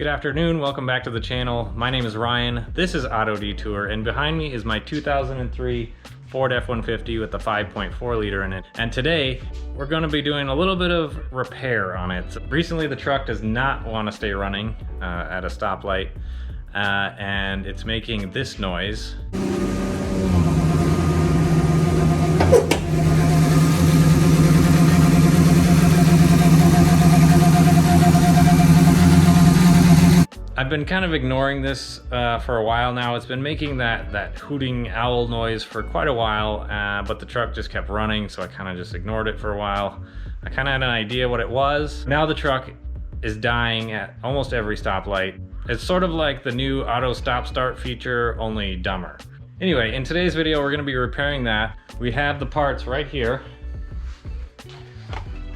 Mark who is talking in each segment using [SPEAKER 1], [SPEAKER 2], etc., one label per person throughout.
[SPEAKER 1] Good afternoon, welcome back to the channel. My name is Ryan, this is Auto Detour, and behind me is my 2003 Ford F-150 with the 5.4 liter in it. And today, we're gonna be doing a little bit of repair on it. Recently, the truck does not wanna stay running at a stoplight, and it's making this noise. I've been kind of ignoring this for a while now. It's been making that hooting owl noise for quite a while, but the truck just kept running, so I kind of just ignored it for a while. I kind of had an idea what it was. Now the truck is dying at almost every stoplight. It's sort of like the new auto stop start feature, only dumber. Anyway, in today's video, we're gonna be repairing that. We have the parts right here.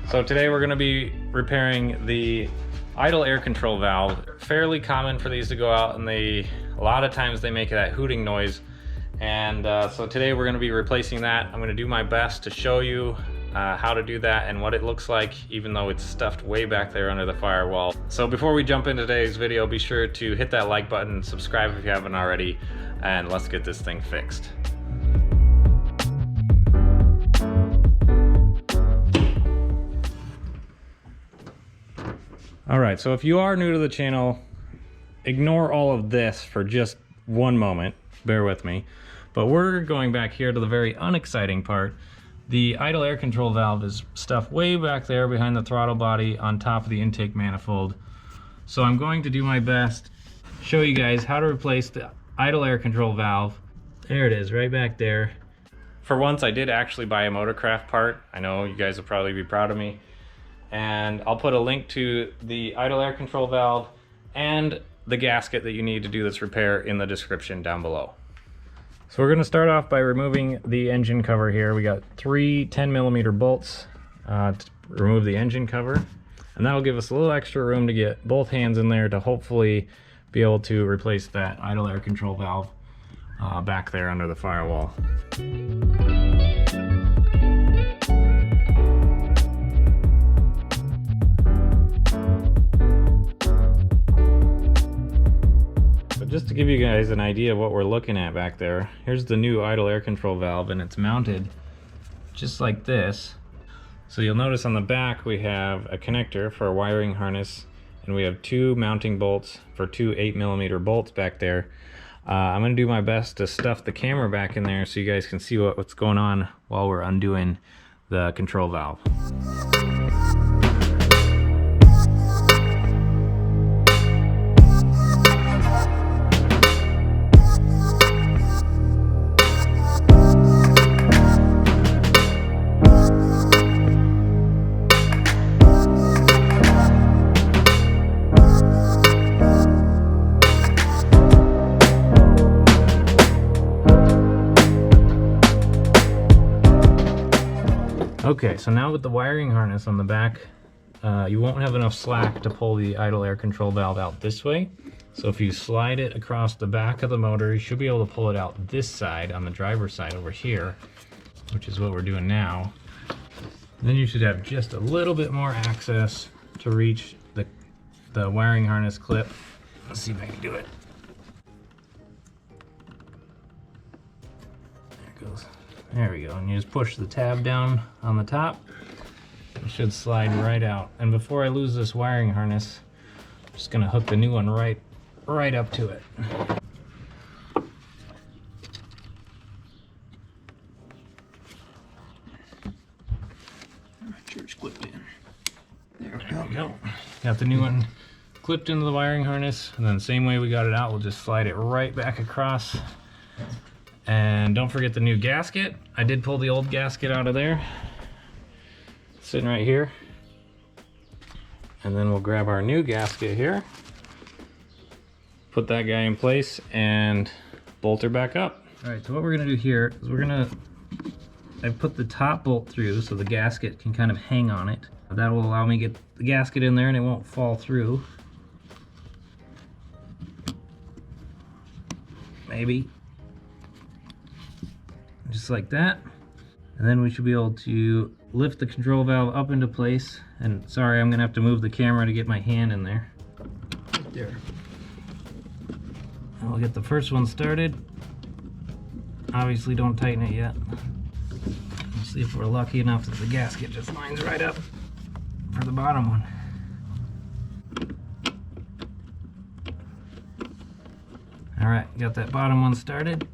[SPEAKER 1] So today we're gonna be repairing the idle air control valve. Fairly common for these to go out, and a lot of times they make that hooting noise. And so today we're going to be replacing that. I'm going to do my best to show you how to do that and what it looks like, even though it's stuffed way back there under the firewall. So before we jump into today's video, be sure to hit that like button, subscribe if you haven't already, and let's get this thing fixed. All right, so if you are new to the channel, ignore all of this for just one moment, bear with me. But we're going back here to the very unexciting part. The idle air control valve is stuffed way back there behind the throttle body on top of the intake manifold. So I'm going to do my best, show you guys how to replace the idle air control valve. There it is, right back there. For once, I did actually buy a Motorcraft part. I know you guys will probably be proud of me. And I'll put a link to the idle air control valve and the gasket that you need to do this repair in the description down below. So we're gonna start off by removing the engine cover here. We got three 10mm bolts to remove the engine cover. And that'll give us a little extra room to get both hands in there to hopefully be able to replace that idle air control valve back there under the firewall. Just to give you guys an idea of what we're looking at back there, here's the new idle air control valve, and it's mounted just like this. So you'll notice on the back we have a connector for a wiring harness, and we have two mounting bolts for two 8mm bolts back there. I'm gonna do my best to stuff the camera back in there so you guys can see what's going on while we're undoing the control valve. Okay, so now with the wiring harness on the back, you won't have enough slack to pull the idle air control valve out this way. So if you slide it across the back of the motor, you should be able to pull it out this side on the driver's side over here, which is what we're doing now. Then you should have just a little bit more access to reach the wiring harness clip. Let's see if I can do it. There it goes. There we go, and you just push the tab down on the top. It should slide right out. And before I lose this wiring harness, I'm just gonna hook the new one right up to it. Make sure it's clipped in. There we go. Got the new one clipped into the wiring harness, and then the same way we got it out, we'll just slide it right back across. And don't forget the new gasket. I did pull the old gasket out of there. It's sitting right here. And then we'll grab our new gasket here, put that guy in place, and bolt her back up. All right, so what we're gonna do here is I put the top bolt through so the gasket can kind of hang on it. That will allow me to get the gasket in there and it won't fall through. Maybe. Just like that. And then we should be able to lift the control valve up into place. And sorry, I'm gonna have to move the camera to get my hand in there. there. And we'll get the first one started. Obviously don't tighten it yet. We'll see if we're lucky enough that the gasket just lines right up for the bottom one. All right, got that bottom one started.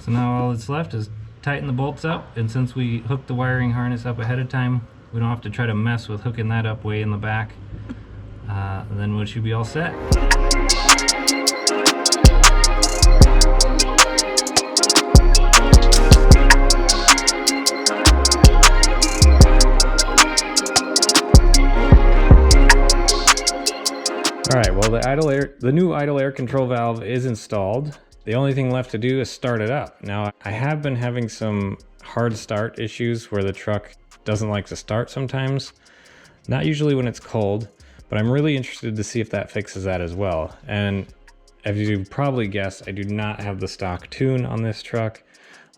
[SPEAKER 1] So now all that's left is tighten the bolts up, and since we hooked the wiring harness up ahead of time, we don't have to try to mess with hooking that up way in the back. Then we should be all set. Alright, well the new idle air control valve is installed. The only thing left to do is start it up. Now, I have been having some hard start issues where the truck doesn't like to start sometimes. Not usually when it's cold, but I'm really interested to see if that fixes that as well. And as you probably guessed, I do not have the stock tune on this truck.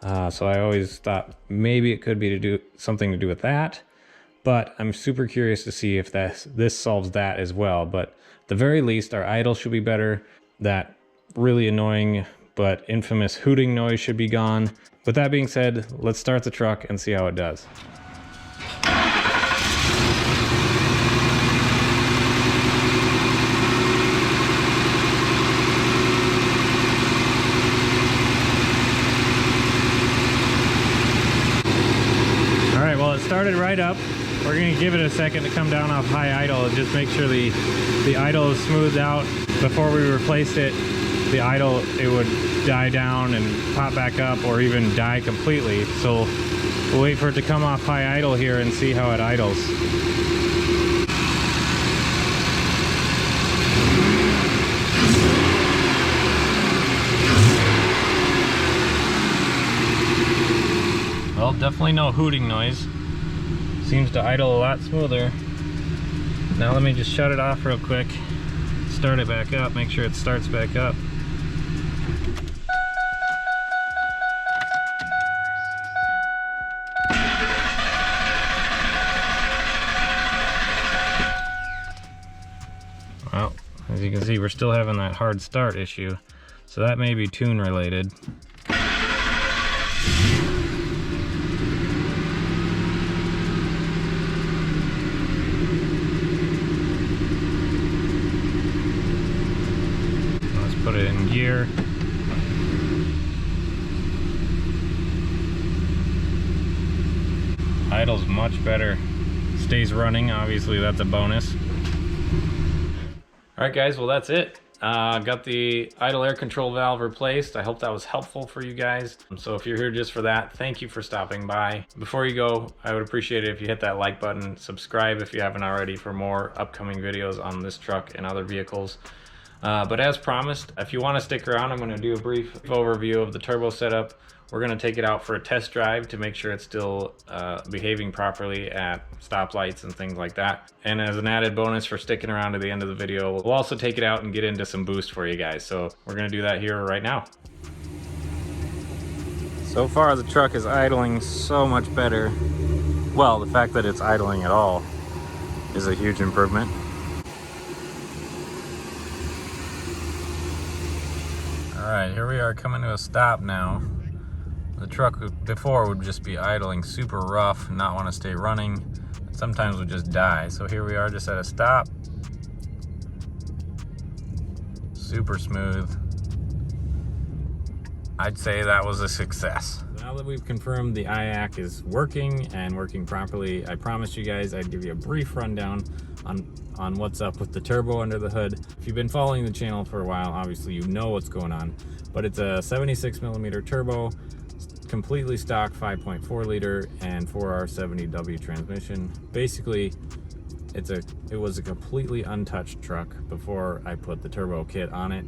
[SPEAKER 1] So I always thought maybe it could be something to do with that. But I'm super curious to see if this solves that as well. But at the very least, our idle should be better. That really annoying but infamous hooting noise should be gone. With that being said, let's start the truck and see how it does. All right, well, it started right up. We're gonna give it a second to come down off high idle and just make sure the idle is smoothed out. Before we replaced it, the idle, it would die down and pop back up or even die completely. So we'll wait for it to come off high idle here and see how it idles. Well, definitely no hooting noise. Seems to idle a lot smoother. Now let me just shut it off real quick, start it back up, make sure it starts back up. Well, as you can see, we're still having that hard start issue, so that may be tune related. Put it in gear. Idle's much better. Stays running, obviously that's a bonus. Alright guys, well that's it. Got the idle air control valve replaced. I hope that was helpful for you guys. So if you're here just for that, thank you for stopping by. Before you go, I would appreciate it if you hit that like button, subscribe if you haven't already for more upcoming videos on this truck and other vehicles. But as promised, if you want to stick around, I'm going to do a brief overview of the turbo setup. We're going to take it out for a test drive to make sure it's still behaving properly at stoplights and things like that. And as an added bonus for sticking around to the end of the video, we'll also take it out and get into some boost for you guys. So we're going to do that here right now. So far the truck is idling so much better. Well, the fact that it's idling at all is a huge improvement. Alright, here we are coming to a stop now. The truck before would just be idling super rough, not want to stay running. Sometimes would just die. So here we are just at a stop. Super smooth. I'd say that was a success. Now that we've confirmed the IAC is working and working properly, I promised you guys I'd give you a brief rundown on what's up with the turbo under the hood. If you've been following the channel for a while, obviously you know what's going on, but it's a 76mm turbo, completely stock 5.4 liter and 4R70W transmission. Basically, it was a completely untouched truck before I put the turbo kit on it.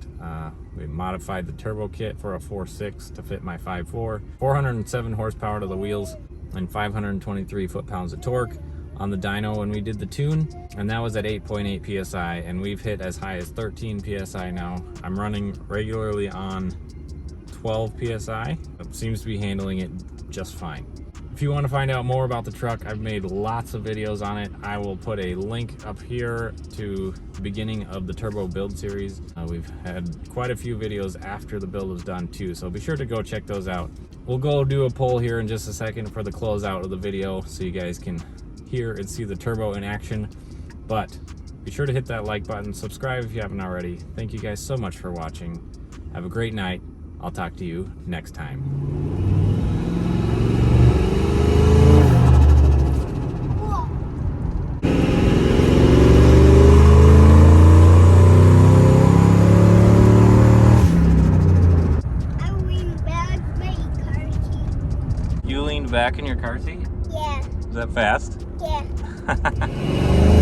[SPEAKER 1] We modified the turbo kit for a 4.6 to fit my 5.4, 407 horsepower to the wheels and 523 foot-pounds of torque on the dyno when we did the tune, and that was at 8.8 psi, and we've hit as high as 13 psi now. I'm running regularly on 12 psi. It seems to be handling it just fine. If you want to find out more about the truck, I've made lots of videos on it. I will put a link up here to the beginning of the turbo build series. We've had quite a few videos after the build was done too, so be sure to go check those out. We'll go do a poll here in just a second for the closeout of the video so you guys can hear and see the turbo in action. But be sure to hit that like button, subscribe if you haven't already. Thank you guys so much for watching. Have a great night. I'll talk to you next time. You leaned back in your car seat?
[SPEAKER 2] Yeah.
[SPEAKER 1] Is that fast?
[SPEAKER 2] Yeah.